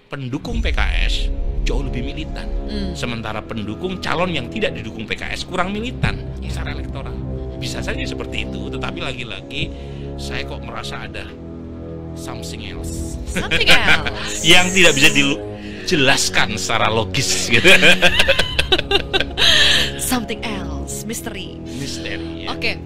pendukung PKS jauh lebih militan, sementara pendukung calon yang tidak didukung PKS kurang militan secara elektoral. Bisa saja seperti itu, tetapi lagi-lagi saya kok merasa ada something else yang tidak bisa dijelaskan secara logis gitu. Something else, misteri ya. Oke.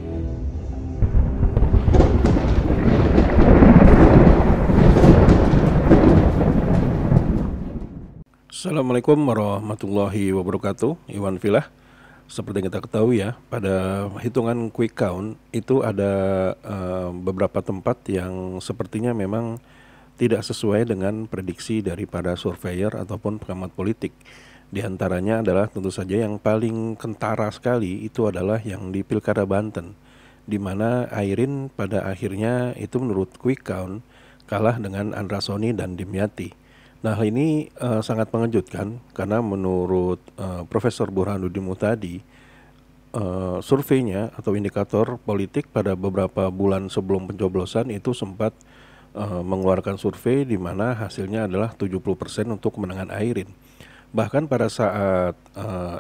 Assalamualaikum warahmatullahi wabarakatuh. Iwan Filah. Seperti yang kita ketahui ya, pada hitungan quick count itu ada beberapa tempat yang sepertinya memang tidak sesuai dengan prediksi daripada surveyor ataupun pengamat politik. Di antaranya adalah tentu saja yang paling kentara sekali itu adalah yang di Pilkada Banten, di mana Airin pada akhirnya itu menurut quick count kalah dengan Andra Soni dan Dimyati. Nah, hal ini sangat mengejutkan karena menurut Profesor Burhanuddin Muhtadi, surveinya atau indikator politik pada beberapa bulan sebelum pencoblosan itu sempat mengeluarkan survei di mana hasilnya adalah 70% untuk kemenangan Airin. Bahkan pada saat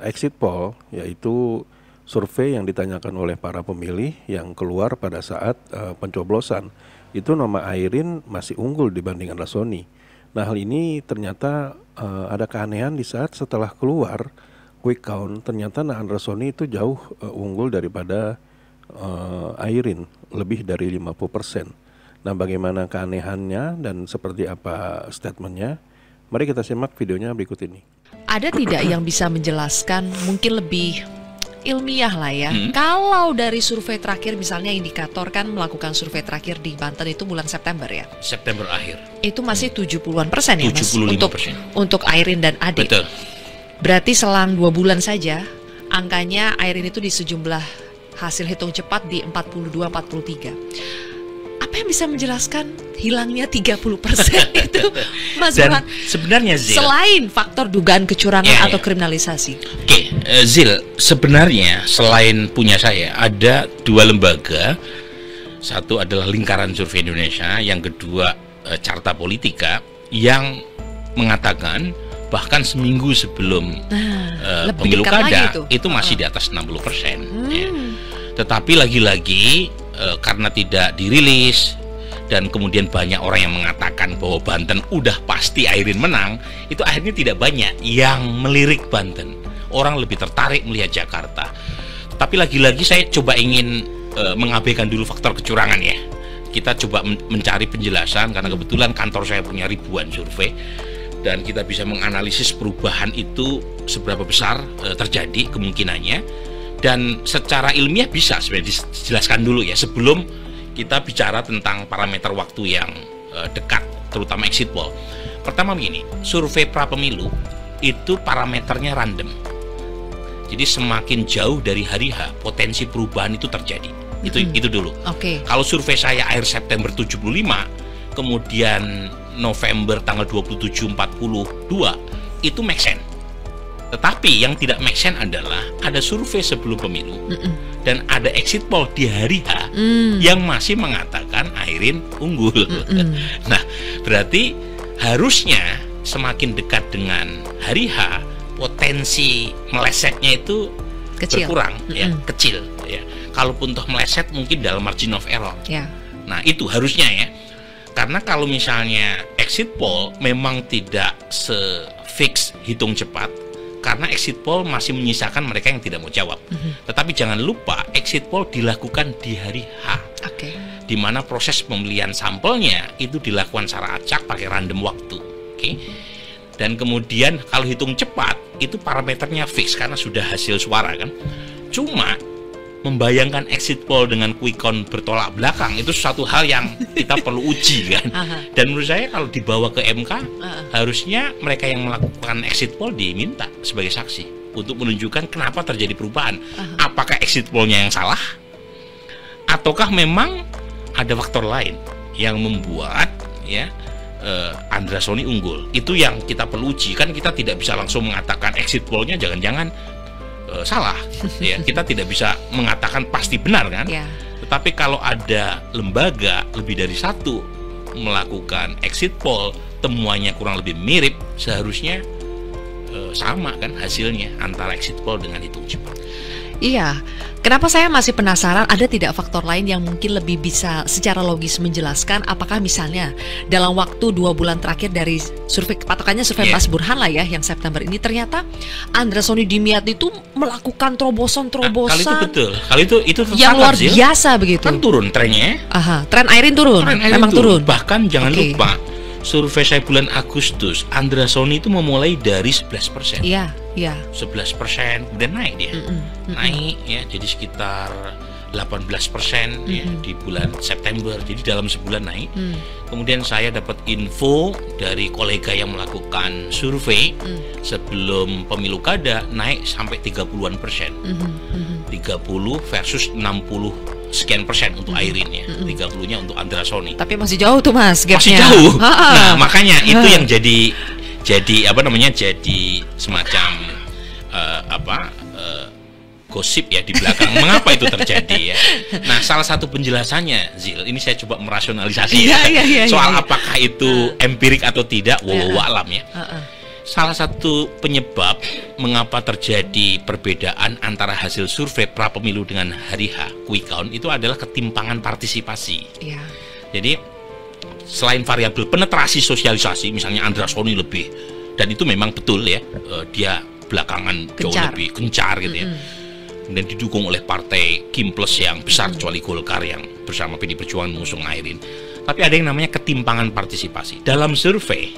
exit poll, yaitu survei yang ditanyakan oleh para pemilih yang keluar pada saat pencoblosan, itu nama Airin masih unggul dibanding Andra Soni. Nah, hal ini ternyata ada keanehan di saat setelah keluar quick count, ternyata Andra Soni itu jauh unggul daripada Airin, lebih dari 50%. Nah, bagaimana keanehannya dan seperti apa statementnya? Mari kita simak videonya berikut ini. Ada tidak yang bisa menjelaskan mungkin lebih ilmiah lah ya, kalau dari survei terakhir misalnya indikator kan melakukan survei terakhir di Banten itu bulan September ya, September akhir itu masih 70-an persen ya Mas 75%. untuk Airin dan Ade. Betul. Berarti selang 2 bulan saja angkanya Airin itu di sejumlah hasil hitung cepat di 42-43. Apa yang bisa menjelaskan hilangnya 30% itu Mas Dan Burhan? sebenarnya Zil, Selain faktor dugaan kecurangan atau kriminalisasi. Oke, Zil, sebenarnya selain punya saya ada dua lembaga. Satu adalah Lingkaran Survei Indonesia, yang kedua Carta Politika, yang mengatakan bahkan seminggu sebelum pemilu kada itu masih di atas 60%. Ya. Tetapi lagi-lagi karena tidak dirilis dan kemudian banyak orang yang mengatakan bahwa Banten udah pasti Airin menang, itu akhirnya tidak banyak yang melirik Banten. Orang lebih tertarik melihat Jakarta. Tapi lagi-lagi saya coba ingin mengabaikan dulu faktor kecurangan ya. Kita coba mencari penjelasan karena kebetulan kantor saya punya ribuan survei dan kita bisa menganalisis perubahan itu seberapa besar terjadi kemungkinannya. Dan secara ilmiah bisa sebenarnya dijelaskan dulu ya sebelum kita bicara tentang parameter waktu yang dekat, terutama exit poll. Pertama begini, survei pra-pemilu itu parameternya random. Jadi semakin jauh dari hari H, potensi perubahan itu terjadi. Itu dulu. Kalau survei saya akhir September 75, kemudian November tanggal 27 42, itu make sense. Tetapi yang tidak make sense adalah ada survei sebelum pemilu dan ada exit poll di hari H yang masih mengatakan Airin unggul. Nah, berarti harusnya semakin dekat dengan hari H, potensi melesetnya itu berkurang, ya, kecil. Ya. Kalaupun toh meleset mungkin dalam margin of error. Nah, itu harusnya ya. Karena kalau misalnya exit poll memang tidak se-fix hitung cepat, karena exit poll masih menyisakan mereka yang tidak mau jawab. Tetapi jangan lupa exit poll dilakukan di hari H, di mana proses pemilihan sampelnya itu dilakukan secara acak pakai random waktu. Dan kemudian kalau hitung cepat itu parameternya fix karena sudah hasil suara kan. Cuma membayangkan exit poll dengan quick count bertolak belakang itu suatu hal yang kita perlu uji kan. Dan menurut saya kalau dibawa ke MK harusnya mereka yang melakukan exit poll diminta sebagai saksi untuk menunjukkan kenapa terjadi perubahan. Apakah exit pollnya yang salah ataukah memang ada faktor lain yang membuat ya Andra Soni unggul. Itu yang kita perlu uji. Kan kita tidak bisa langsung mengatakan exit pollnya jangan-jangan salah ya. Kita tidak bisa mengatakan pasti benar kan. Tetapi kalau ada lembaga lebih dari satu melakukan exit poll temuannya kurang lebih mirip, seharusnya sama kan hasilnya antara exit poll dengan hitung cepat. Iya, kenapa saya masih penasaran ada tidak faktor lain yang mungkin lebih bisa secara logis menjelaskan apakah misalnya dalam waktu 2 bulan terakhir dari survei, patokannya survei Mas Burhan lah ya, yang September ini ternyata Andra Sony Dimyati itu melakukan terobosan-terobosan. Kali itu betul, kali itu yang luar biasa begitu. Kan turun trennya. Tren Airin turun, memang turun. Bahkan jangan lupa, survei saya bulan Agustus, Andra Sony itu memulai dari 11%. Iya. 11%, kemudian naik dia. Naik ya, jadi sekitar 18% ya, di bulan September. Jadi dalam sebulan naik. Kemudian saya dapat info dari kolega yang melakukan survei sebelum pemilu kada naik sampai 30-an persen. 30 versus 60 sekian persen untuk Airin ya, 30-nya untuk Andra Sony. Tapi masih jauh tuh Mas, gapnya. Masih jauh. Nah, makanya itu yang jadi semacam gosip ya di belakang. Mengapa itu terjadi ya? Nah, salah satu penjelasannya, Zil, ini saya coba merasionalisasi soal apakah itu empirik atau tidak, wallahu a'lam ya. Salah satu penyebab mengapa terjadi perbedaan antara hasil survei pra pemilu dengan hari H, quick count, itu adalah ketimpangan partisipasi. Jadi selain variabel penetrasi sosialisasi, misalnya Andra Sony lebih, dan itu memang betul ya, dia belakangan jauh lebih gencar gitu ya. Kemudian didukung oleh partai Kim Plus yang besar, kecuali Golkar yang bersama PD Perjuangan mengusung Airin. Tapi ada yang namanya ketimpangan partisipasi. Dalam survei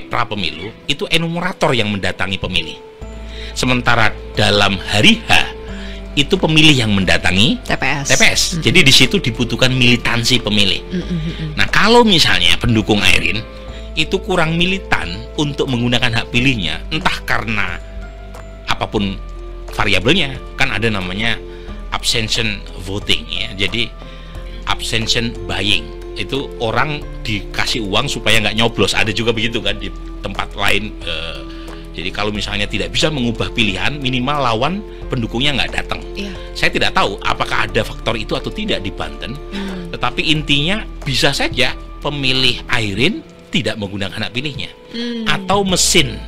pra pemilu itu enumerator yang mendatangi pemilih. Sementara dalam hari H itu pemilih yang mendatangi TPS. Jadi di situ dibutuhkan militansi pemilih. Nah, kalau misalnya pendukung Airin itu kurang militan untuk menggunakan hak pilihnya, entah karena apapun variabelnya, kan ada namanya abstention voting ya. Jadi abstention buying, itu orang dikasih uang supaya nggak nyoblos. Ada juga begitu kan di tempat lain. Jadi kalau misalnya tidak bisa mengubah pilihan, minimal lawan pendukungnya nggak datang. Saya tidak tahu apakah ada faktor itu atau tidak di Banten. Tetapi intinya bisa saja pemilih Airin tidak menggunakan hak pilihnya, atau mesin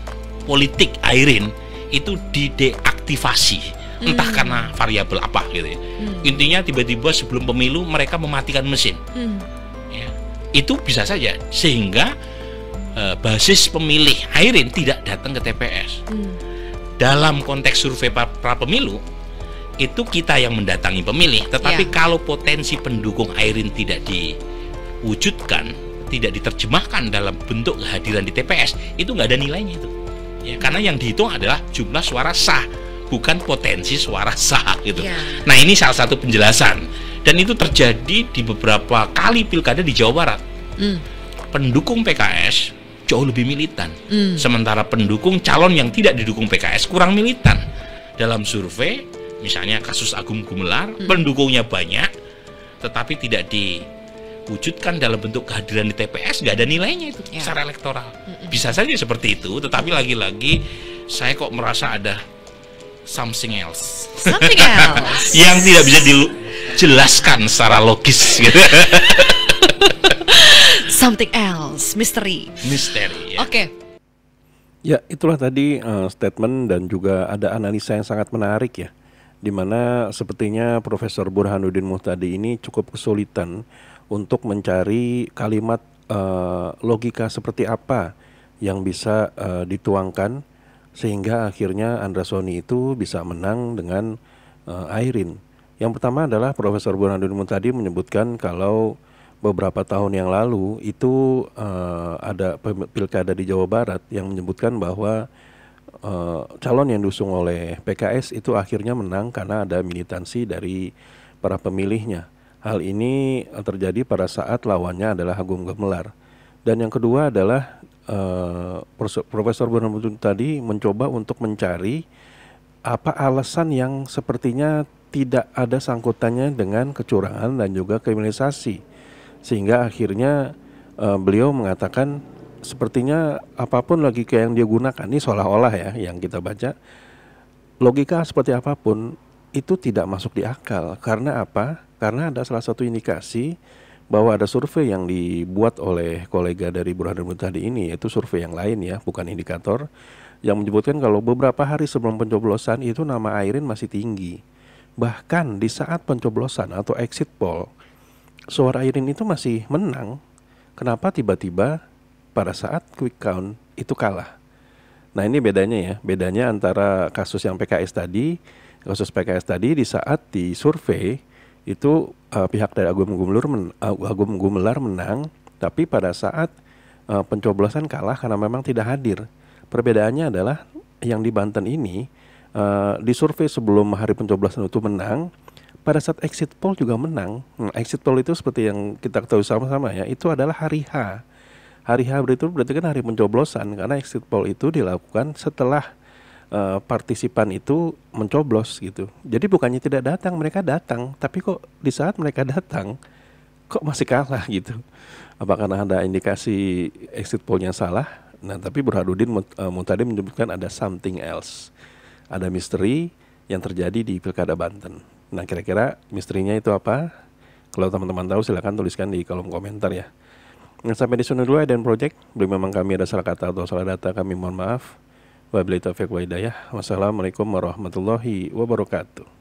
politik Airin itu dideaktivasi, entah karena variabel apa gitu ya. Intinya tiba-tiba sebelum pemilu mereka mematikan mesin. Ya, itu bisa saja sehingga basis pemilih Airin tidak datang ke TPS. Dalam konteks survei pra pemilu itu kita yang mendatangi pemilih, tetapi kalau potensi pendukung Airin tidak diwujudkan, tidak diterjemahkan dalam bentuk kehadiran di TPS, itu nggak ada nilainya itu. Ya, karena yang dihitung adalah jumlah suara sah, bukan potensi suara sah gitu. Nah, ini salah satu penjelasan, dan itu terjadi di beberapa kali pilkada di Jawa Barat. Pendukung PKS jauh lebih militan, sementara pendukung calon yang tidak didukung PKS kurang militan. Dalam survei, misalnya kasus Agung Gumelar, pendukungnya banyak, tetapi tidak diwujudkan dalam bentuk kehadiran di TPS, nggak ada nilainya itu secara elektoral. Bisa saja seperti itu, tetapi lagi-lagi saya kok merasa ada something else yang tidak bisa dijelaskan secara logis gitu. Something else, misteri ya. Ya, itulah tadi statement dan juga ada analisa yang sangat menarik ya, di mana sepertinya Profesor Burhanuddin Muhtadi ini cukup kesulitan untuk mencari kalimat logika seperti apa yang bisa dituangkan sehingga akhirnya Andra Sony itu bisa menang dengan Airin. Yang pertama adalah Profesor Burhanuddin Muhtadi menyebutkan kalau beberapa tahun yang lalu itu ada pilkada di Jawa Barat yang menyebutkan bahwa calon yang diusung oleh PKS itu akhirnya menang karena ada militansi dari para pemilihnya. Hal ini terjadi pada saat lawannya adalah Agung Gumelar. Dan yang kedua adalah Profesor Burhanuddin tadi mencoba untuk mencari apa alasan yang sepertinya tidak ada sangkutannya dengan kecurangan dan juga kriminalisasi. Sehingga akhirnya beliau mengatakan sepertinya apapun logika yang dia gunakan, ini seolah-olah ya yang kita baca, logika seperti apapun itu tidak masuk di akal. Karena apa? Karena ada salah satu indikasi bahwa ada survei yang dibuat oleh kolega dari Burhanuddin Muhtadi ini, yaitu survei yang lain ya, bukan indikator, yang menyebutkan kalau beberapa hari sebelum pencoblosan itu nama Airin masih tinggi. Bahkan di saat pencoblosan atau exit poll, suara Airin itu masih menang. Kenapa tiba-tiba pada saat quick count itu kalah? Nah ini bedanya ya, bedanya antara kasus yang PKS tadi, kasus PKS tadi di saat di survei itu pihak dari Agung Gumelar menang, tapi pada saat pencoblosan kalah karena memang tidak hadir. Perbedaannya adalah yang di Banten ini di survei sebelum hari pencoblosan itu menang, pada saat exit poll juga menang. Exit poll itu seperti yang kita ketahui sama-sama ya, itu adalah hari H. Hari H itu berarti kan hari pencoblosan, karena exit poll itu dilakukan setelah partisipan itu mencoblos gitu. Jadi bukannya tidak datang, mereka datang, tapi kok di saat mereka datang kok masih kalah gitu. Apakah ada indikasi exit poll-nya salah? Nah, tapi Burhanuddin Muhtadi menyebutkan ada something else. Ada misteri yang terjadi di Pilkada Banten. Nah, kira-kira misterinya itu apa? Kalau teman-teman tahu silakan tuliskan di kolom komentar ya. Nah, sampai di sini dulu dan project. Bila memang kami ada salah kata atau salah data, kami mohon maaf. Wabillahi taufiq wal hidayah. Wassalamualaikum warahmatullahi wabarakatuh.